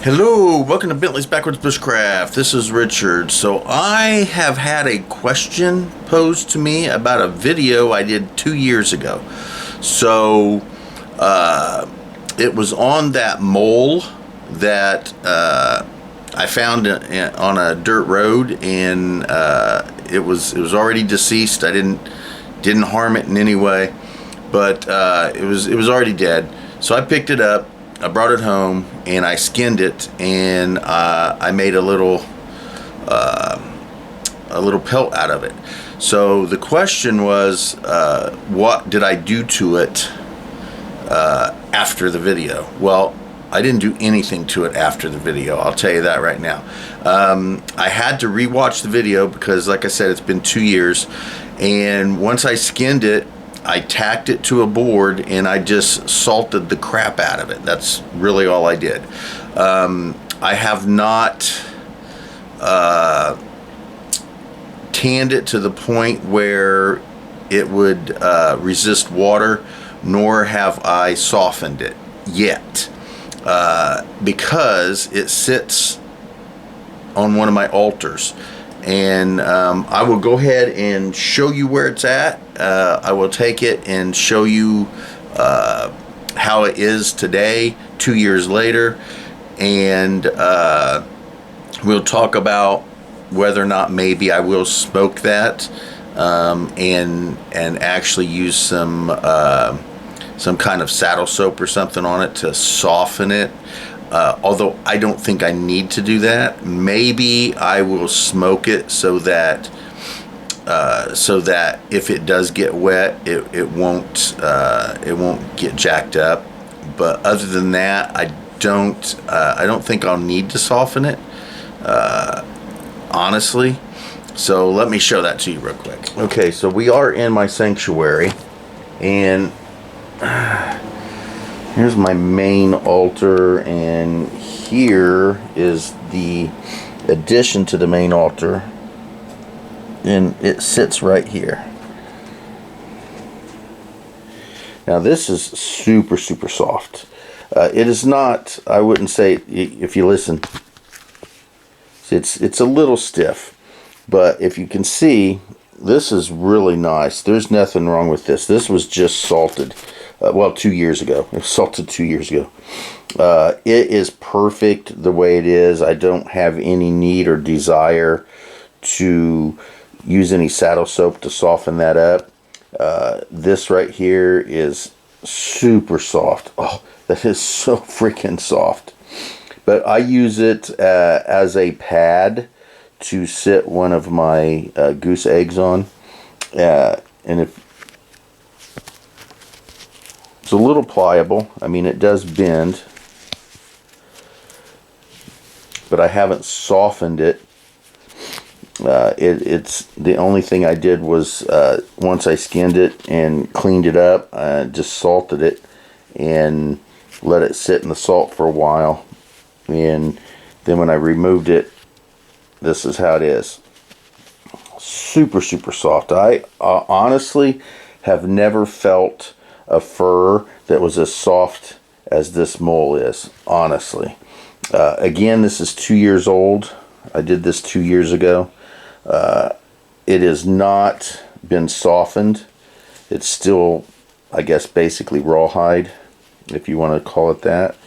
Hello, welcome to Bentley's Backwoods Bushcraft. This is Richard. So I have had a question posed to me about a video I did 2 years ago. So it was on that mole that I found on a dirt road, and it was already deceased. I didn't harm it in any way, but it was already dead. So I picked it up. I brought it home and I skinned it, and I made a little pelt out of it. So the question was, what did I do to it after the video? Well, I didn't do anything to it after the video. I'll tell you that right now. I had to rewatch the video because, like I said, it's been 2 years, and once I skinned it, I tacked it to a board and I just salted the crap out of it. That's really all I did. I have not tanned it to the point where it would resist water, nor have I softened it yet, because it sits on one of my altars. And I will go ahead and show you where it's at. I will take it and show you how it is today, 2 years later, and we'll talk about whether or not maybe I will smoke that and actually use some kind of saddle soap or something on it to soften it. Although I don't think I need to do that. Maybe I will smoke it so that if it does get wet, it won't get jacked up. But other than that, I don't think I'll need to soften it, honestly. So let me show that to you real quick. Okay, so we are in my sanctuary, and here's my main altar, and here is the addition to the main altar, and it sits right here. Now this is super soft. It is not, I wouldn't say, if you listen, it's a little stiff, but if you can see, this is really nice. There's nothing wrong with this. This was just salted. Well, 2 years ago. It was salted 2 years ago. It is perfect the way it is. I don't have any need or desire to use any saddle soap to soften that up. This right here is super soft. Oh, that is so freaking soft. But I use it as a pad to sit one of my goose eggs on. And if it's a little pliable. I mean, it does bend, but I haven't softened it. It's the only thing I did was once I skinned it and cleaned it up, I just salted it and let it sit in the salt for a while. And then when I removed it, this is how it is. Super soft. I honestly have never felt a fur that was as soft as this mole is, honestly. Again, this is 2 years old. I did this 2 years ago. It has not been softened. It's still, I guess, basically rawhide, if you want to call it that.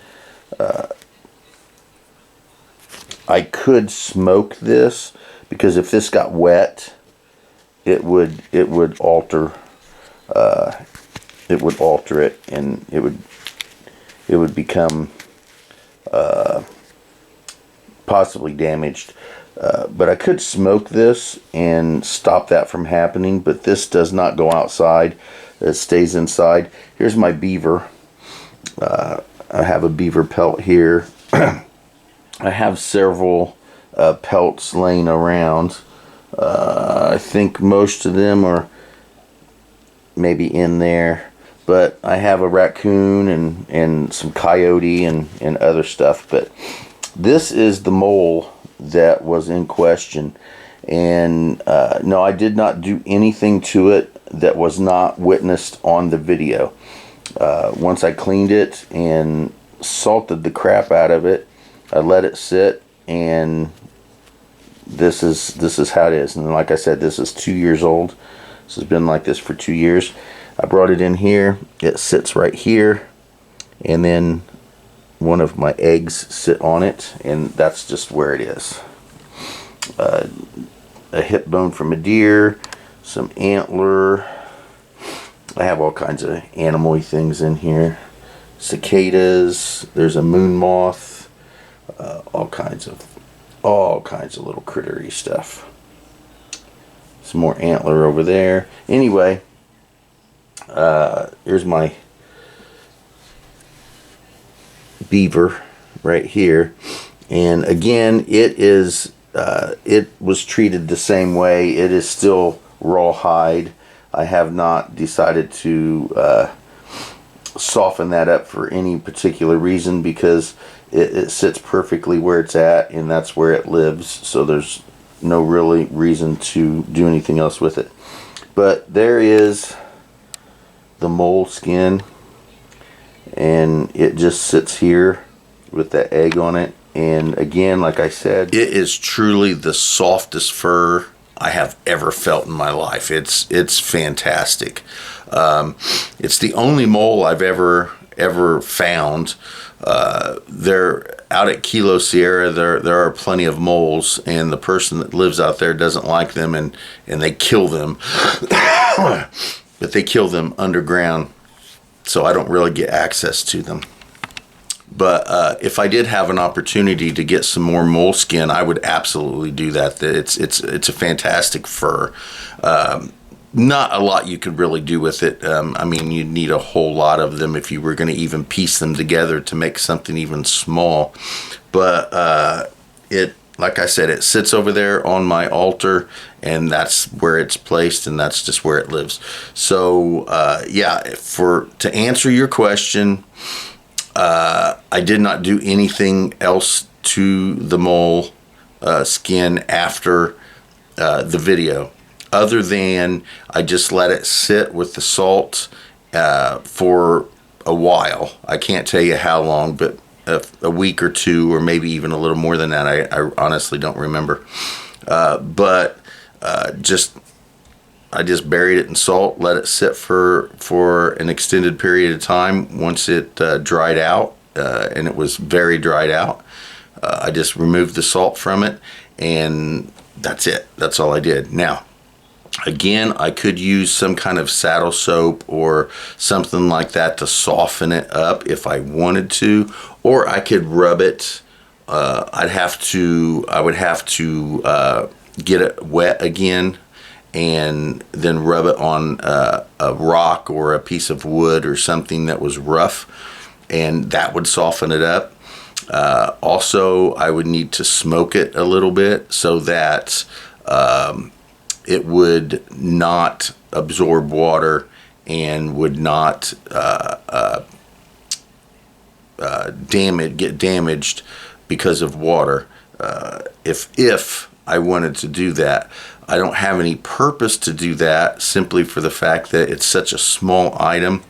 I could smoke this, because if this got wet, it would alter it, and it would become possibly damaged. But I could smoke this and stop that from happening, but this does not go outside. It stays inside. Here's my beaver. I have a beaver pelt here. I have several pelts laying around. I think most of them are maybe in there, but I have a raccoon and some coyote and other stuff. But this is the mole that was in question, and no, I did not do anything to it that was not witnessed on the video. Once I cleaned it and salted the crap out of it, I let it sit, and this is how it is. And like I said, this is 2 years old. This has been like this for 2 years. I brought it in here. It sits right here, and then one of my eggs sit on it, and that's just where it is. A hip bone from a deer, some antler. I have all kinds of animal-y things in here. Cicadas. There's a moon moth. All kinds of little crittery stuff. Some more antler over there. Anyway, here's my beaver right here, and again, it was treated the same way. It is still rawhide. I have not decided to soften that up for any particular reason, because it sits perfectly where it's at, and that's where it lives, so there's no really reason to do anything else with it. But there is the mole skin, and it just sits here with that egg on it. And again, like I said, it is truly the softest fur I have ever felt in my life. It's fantastic. It's the only mole I've ever found. They're out at Kilo Sierra. There are plenty of moles, and the person that lives out there doesn't like them, and they kill them. But they kill them underground, so I don't really get access to them. But if I did have an opportunity to get some more moleskin, I would absolutely do that. It's a fantastic fur. Not a lot you could really do with it. I mean, you'd need a whole lot of them if you were going to even piece them together to make something even small. But like I said, it sits over there on my altar, and that's where it's placed, and that's just where it lives. So yeah, to answer your question, I did not do anything else to the mole skin after the video, other than I just let it sit with the salt for a while. I can't tell you how long, but a week or two, or maybe even a little more than that. I honestly don't remember. But I just buried it in salt, let it sit for an extended period of time. Once it dried out, and it was very dried out, I just removed the salt from it, and that's it. That's all I did. Now, again, I could use some kind of saddle soap or something like that to soften it up if I wanted to, or I could rub it. I would have to get it wet again, and then rub it on a rock or a piece of wood or something that was rough, and that would soften it up. Also, I would need to smoke it a little bit so that it would not absorb water and would not get damaged because of water. If I wanted to do that, I don't have any purpose to do that, simply for the fact that it's such a small item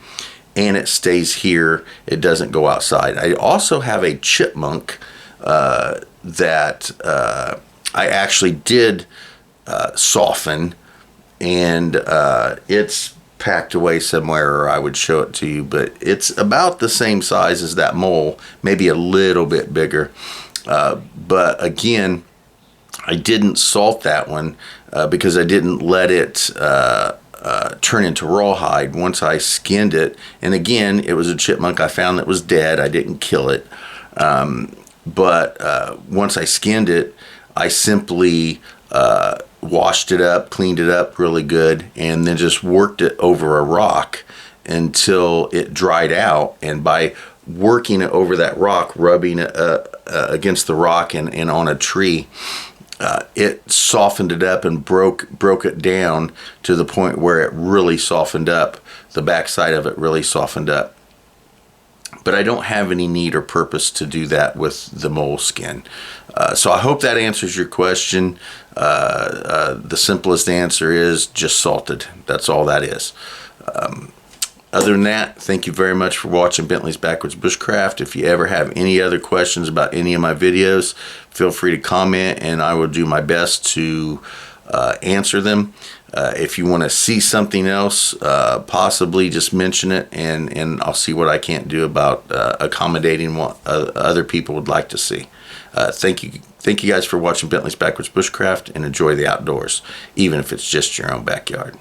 and it stays here. It doesn't go outside. I also have a chipmunk that I actually did soften, and it's packed away somewhere, or I would show it to you, but it's about the same size as that mole, maybe a little bit bigger. But again, I didn't salt that one because I didn't let it turn into rawhide once I skinned it. And again, it was a chipmunk I found that was dead. I didn't kill it. But once I skinned it, I simply washed it up, cleaned it up really good, and then just worked it over a rock until it dried out. And by working it over that rock, rubbing it against the rock and on a tree, it softened it up and broke it down to the point where it really softened up. The backside of it really softened up. But I don't have any need or purpose to do that with the moleskin. So I hope that answers your question. The simplest answer is just salted. That's all that is. Other than that, thank you very much for watching Bentley's Backwoods Bushcraft. If you ever have any other questions about any of my videos, feel free to comment and I will do my best to answer them. If you want to see something else, possibly just mention it, and I'll see what I can't do about accommodating what other people would like to see. Thank you guys for watching Bentley's Backwoods Bushcraft, and enjoy the outdoors, even if it's just your own backyard.